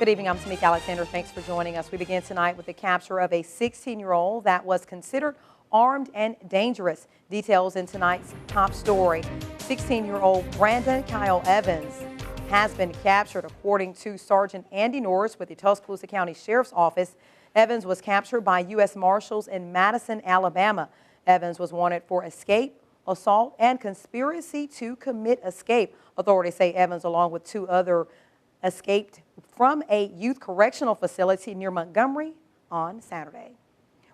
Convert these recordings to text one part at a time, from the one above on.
Good evening, I'm Tamika Alexander. Thanks for joining us. We begin tonight with the capture of a 16-year-old that was considered armed and dangerous. Details in tonight's top story. 16-year-old Brandon Kyle Evans has been captured, according to Sergeant Andy Norris with the Tuscaloosa County Sheriff's Office. Evans was captured by U.S. Marshals in Madison, Alabama. Evans was wanted for escape, assault, and conspiracy to commit escape. Authorities say Evans, along with two other escaped from a youth correctional facility near Montgomery on Saturday.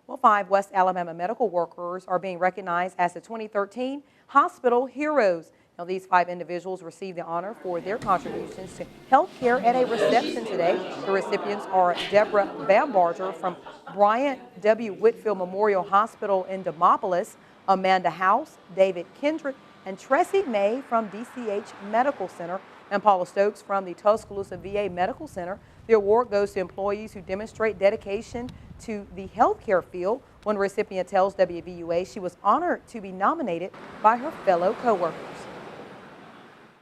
Well, 5 West Alabama medical workers are being recognized as the 2013 Hospital Heroes. Now, these 5 individuals received the honor for their contributions to health care at a reception today. The recipients are Deborah Bambarger from Bryant W. Whitfield Memorial Hospital in Demopolis, Amanda House, David Kendrick, and Tressie May from DCH Medical Center, and Paula Stokes from the Tuscaloosa VA Medical Center. The award goes to employees who demonstrate dedication to the healthcare field. One recipient tells WVUA she was honored to be nominated by her fellow coworkers.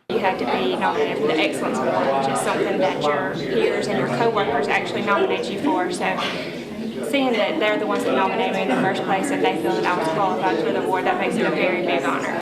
You have to be nominated for the Excellence Award, which is something that your peers and your coworkers actually nominate you for. So seeing that they're the ones that nominated me in the first place and they feel that I was qualified for the award, that makes it a very big honor.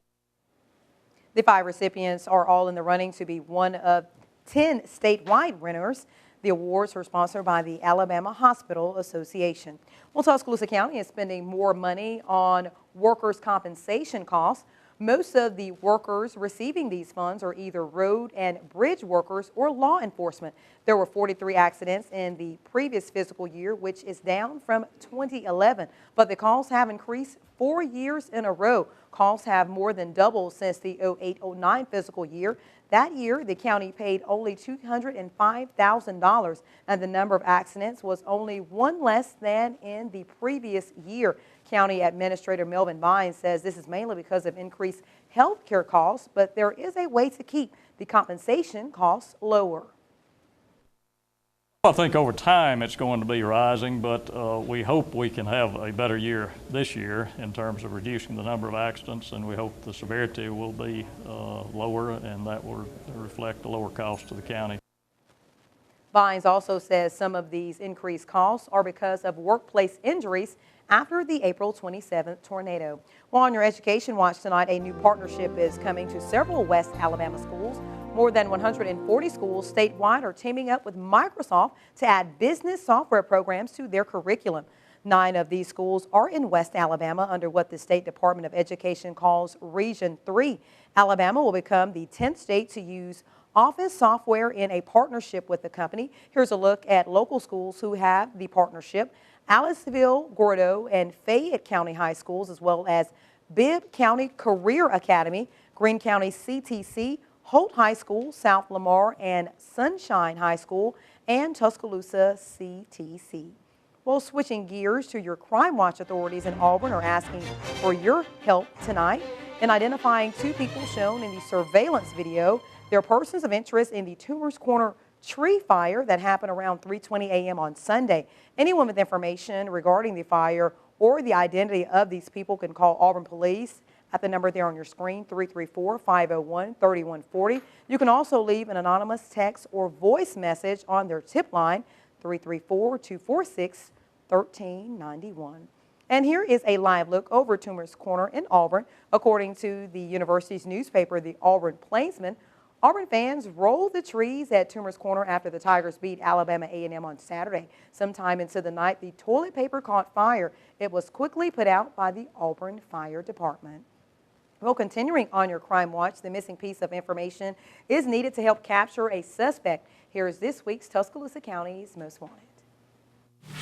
The 5 recipients are all in the running to be one of 10 statewide winners. The awards were sponsored by the Alabama Hospital Association. Well, Tuscaloosa County is spending more money on workers' compensation costs. Most of the workers receiving these funds are either road and bridge workers or law enforcement. There were 43 accidents in the previous fiscal year, which is down from 2011. But the calls have increased 4 years in a row. Calls have more than doubled since the 08-09 fiscal year. That year, the county paid only $205,000, and the number of accidents was only 1 less than in the previous year. County Administrator Melvin Vines says this is mainly because of increased health care costs, but there is a way to keep the compensation costs lower. I think over time it's going to be rising, but we hope we can have a better year this year in terms of reducing the number of accidents, and we hope the severity will be lower, and that will reflect a lower cost to the county. Vines also says some of these increased costs are because of workplace injuries after the April 27th tornado. Well, on your Education Watch tonight, a new partnership is coming to several West Alabama schools. More than 140 schools statewide are teaming up with Microsoft to add business software programs to their curriculum. 9 of these schools are in West Alabama under what the State Department of Education calls Region 3. Alabama will become the 10th state to use Office software in a partnership with the company. Here's a look at local schools who have the partnership: Aliceville, Gordo, and Fayette County High Schools, as well as Bibb County Career Academy, Greene County CTC, Holt High School, South Lamar and Sunshine High School, and Tuscaloosa CTC. Well, switching gears to your Crime Watch, authorities in Auburn are asking for your help tonight in identifying 2 people shown in the surveillance video. They're persons of interest in the Tumors Corner tree fire that happened around 3:20 a.m. on Sunday. Anyone with information regarding the fire or the identity of these people can call Auburn Police at the number there on your screen, 334-501-3140. You can also leave an anonymous text or voice message on their tip line, 334-246-1391. And here is a live look over Tumors Corner in Auburn. According to the university's newspaper, the Auburn Plainsman, Auburn fans rolled the trees at Tumors Corner after the Tigers beat Alabama A&M on Saturday. Sometime into the night, the toilet paper caught fire. It was quickly put out by the Auburn Fire Department. Well, continuing on your Crime Watch, the missing piece of information is needed to help capture a suspect. Here is this week's Tuscaloosa County's Most Wanted.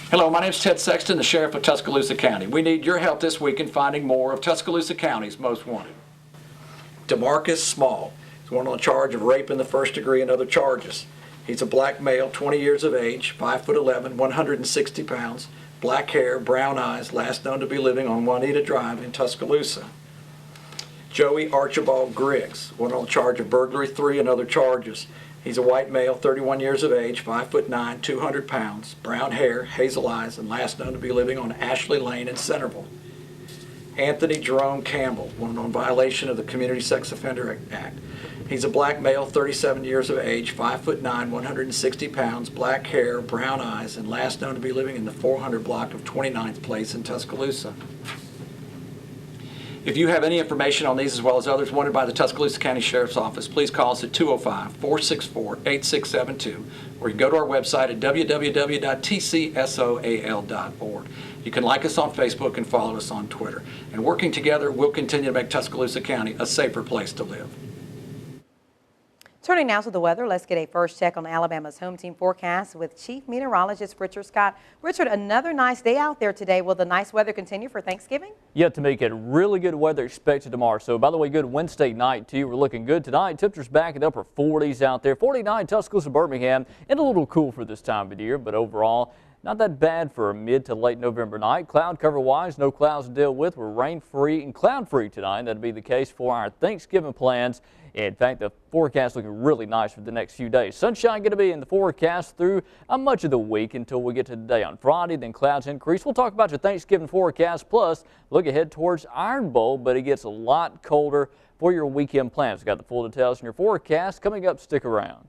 Hello, my name is Ted Sexton, the Sheriff of Tuscaloosa County. We need your help this week in finding more of Tuscaloosa County's Most Wanted. DeMarcus Small. One on a charge of rape in the first degree and other charges. He's a black male, 20 years of age, 5'11", 160 pounds, black hair, brown eyes, last known to be living on Juanita Drive in Tuscaloosa. Joey Archibald Griggs, one on a charge of burglary, 3 and other charges. He's a white male, 31 years of age, 5'9", 200 pounds, brown hair, hazel eyes, and last known to be living on Ashley Lane in Centerville. Anthony Jerome Campbell, one on violation of the Community Sex Offender Act. He's a black male, 37 years of age, 5'9", 160 pounds, black hair, brown eyes, and last known to be living in the 400 block of 29th Place in Tuscaloosa. If you have any information on these as well as others wanted by the Tuscaloosa County Sheriff's Office, please call us at 205-464-8672, or you can go to our website at www.tcsoal.org. You can like us on Facebook and follow us on Twitter. And working together, we'll continue to make Tuscaloosa County a safer place to live. Turning now to the weather, let's get a first check on Alabama's home team forecast with Chief Meteorologist Richard Scott. Richard, another nice day out there today. Will the nice weather continue for Thanksgiving? Yeah, to make it really good weather expected tomorrow. So, by the way, good Wednesday night too. We're looking good tonight. Temperatures back in the upper 40s out there. 49 Tuscaloosa, Birmingham, and a little cool for this time of year, but overall, not that bad for a mid to late November night. Cloud cover wise, no clouds to deal with. We're rain free and cloud free tonight. That'll be the case for our Thanksgiving plans. In fact, the forecast looking really nice for the next few days. Sunshine going to be in the forecast through much of the week until we get to today on Friday. Then clouds increase. We'll talk about your Thanksgiving forecast. Plus, look ahead towards Iron Bowl, but it gets a lot colder for your weekend plans. We've got the full details in your forecast coming up. Stick around.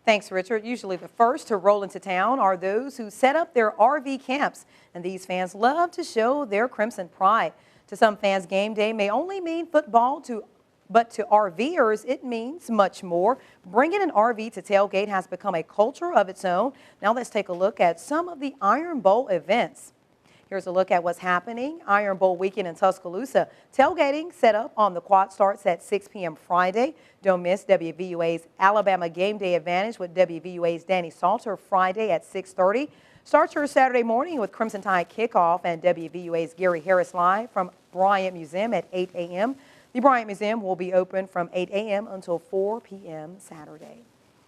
Thanks, Richard. Usually the first to roll into town are those who set up their RV camps, and these fans love to show their crimson pride. To some fans, game day may only mean football, but to RVers, it means much more. Bringing an RV to tailgate has become a culture of its own. Now let's take a look at some of the Iron Bowl events. Here's a look at what's happening. Iron Bowl weekend in Tuscaloosa. Tailgating set up on the quad starts at 6 p.m. Friday. Don't miss WVUA's Alabama Game Day Advantage with WVUA's Danny Salter Friday at 6:30. Start your Saturday morning with Crimson Tide kickoff and WVUA's Gary Harris Live from Bryant Museum at 8 a.m. The Bryant Museum will be open from 8 a.m. until 4 p.m. Saturday.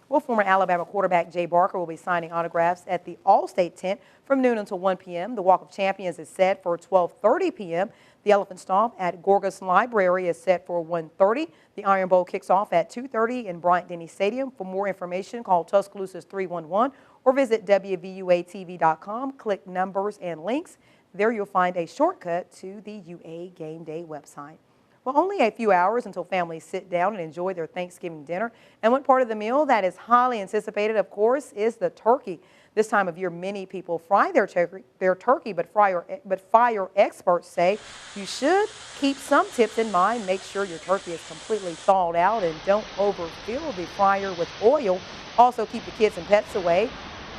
Well, former Alabama quarterback Jay Barker will be signing autographs at the All-State tent from noon until 1 p.m. The Walk of Champions is set for 12:30 p.m. The Elephant Stomp at Gorgas Library is set for 1:30. The Iron Bowl kicks off at 2:30 in Bryant-Denny Stadium. For more information, call Tuscaloosa's 311 or visit WVUATV.com. Click numbers and links. There you'll find a shortcut to the UA Game Day website. Well, only a few hours until families sit down and enjoy their Thanksgiving dinner. And one part of the meal that is highly anticipated, of course, is the turkey. This time of year, many people fry their turkey, but fire experts say you should keep some tips in mind. Make sure your turkey is completely thawed out and don't overfill the fryer with oil. Also, keep the kids and pets away.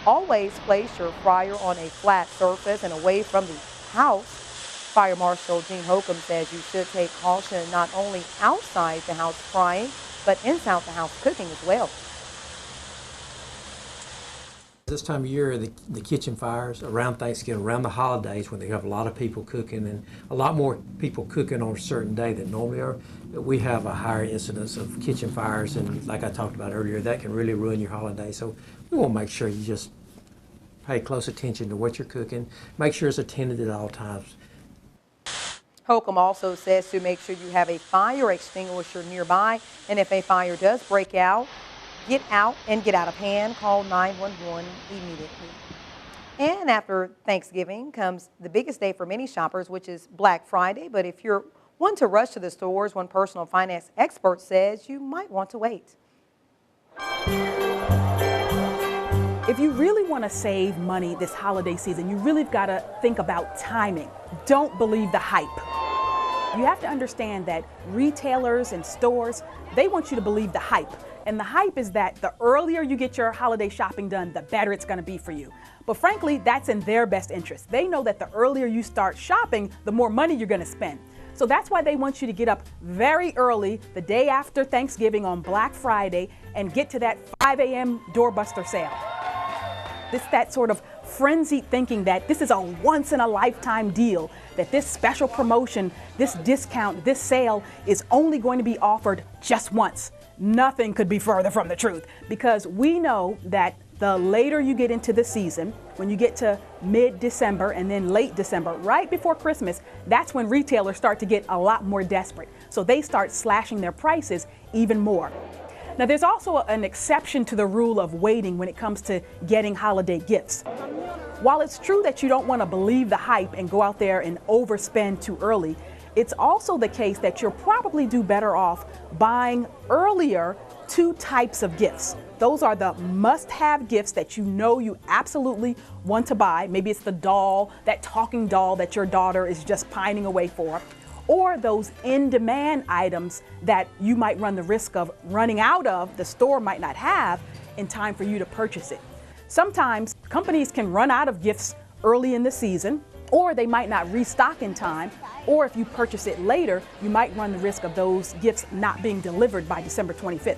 Always place your fryer on a flat surface and away from the house. Fire Marshal Gene Holcomb says you should take caution not only outside the house frying, but inside the house cooking as well. This time of year, the kitchen fires around Thanksgiving, around the holidays, when they have a lot of people cooking and a lot more people cooking on a certain day than normally are, we have a higher incidence of kitchen fires, and like I talked about earlier, that can really ruin your holiday. So we want to make sure you just pay close attention to what you're cooking. Make sure it's attended at all times. Holcomb also says to make sure you have a fire extinguisher nearby, and if a fire does break out, get out of hand. Call 911 immediately. And after Thanksgiving comes the biggest day for many shoppers, which is Black Friday. But if you're one to rush to the stores, one personal finance expert says you might want to wait. If you really want to save money this holiday season, you really got to think about timing. Don't believe the hype. You have to understand that retailers and stores, they want you to believe the hype. And the hype is that the earlier you get your holiday shopping done, the better it's going to be for you. But frankly, that's in their best interest. They know that the earlier you start shopping, the more money you're going to spend. So that's why they want you to get up very early, the day after Thanksgiving on Black Friday, and get to that 5 a.m. doorbuster sale. It's that sort of frenzied thinking that this is a once-in-a-lifetime deal, that this special promotion, this discount, this sale is only going to be offered just once. Nothing could be further from the truth, because we know that the later you get into the season, when you get to mid-December and then late December, right before Christmas, that's when retailers start to get a lot more desperate. So they start slashing their prices even more. Now, there's also an exception to the rule of waiting when it comes to getting holiday gifts. While it's true that you don't want to believe the hype and go out there and overspend too early, It's also the case that you'll probably do better off buying earlier 2 types of gifts. Those are the must-have gifts that you know you absolutely want to buy. Maybe it's the doll, that talking doll that your daughter is just pining away for, or those in-demand items that you might run the risk of running out of, the store might not have in time for you to purchase it. Sometimes companies can run out of gifts early in the season, or they might not restock in time, or if you purchase it later, you might run the risk of those gifts not being delivered by December 25th.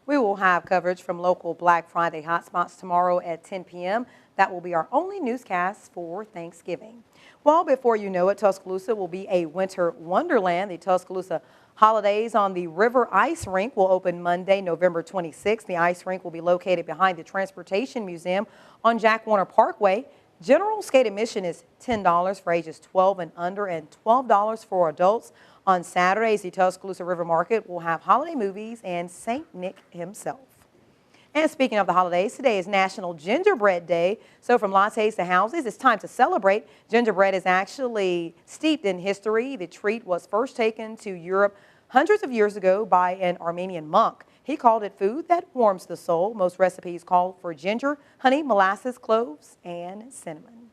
We will have coverage from local Black Friday hotspots tomorrow at 10 p.m. That will be our only newscast for Thanksgiving. Well, before you know it, Tuscaloosa will be a winter wonderland. The Tuscaloosa Holidays on the River Ice Rink will open Monday, November 26th. The ice rink will be located behind the Transportation Museum on Jack Warner Parkway. General skate admission is $10 for ages 12 and under and $12 for adults. On Saturdays, the Tuscaloosa River Market will have holiday movies and St. Nick himself. And speaking of the holidays, today is National Gingerbread Day. So from lattes to houses, it's time to celebrate. Gingerbread is actually steeped in history. The treat was first taken to Europe hundreds of years ago by an Armenian monk. He called it food that warms the soul. Most recipes call for ginger, honey, molasses, cloves, and cinnamon.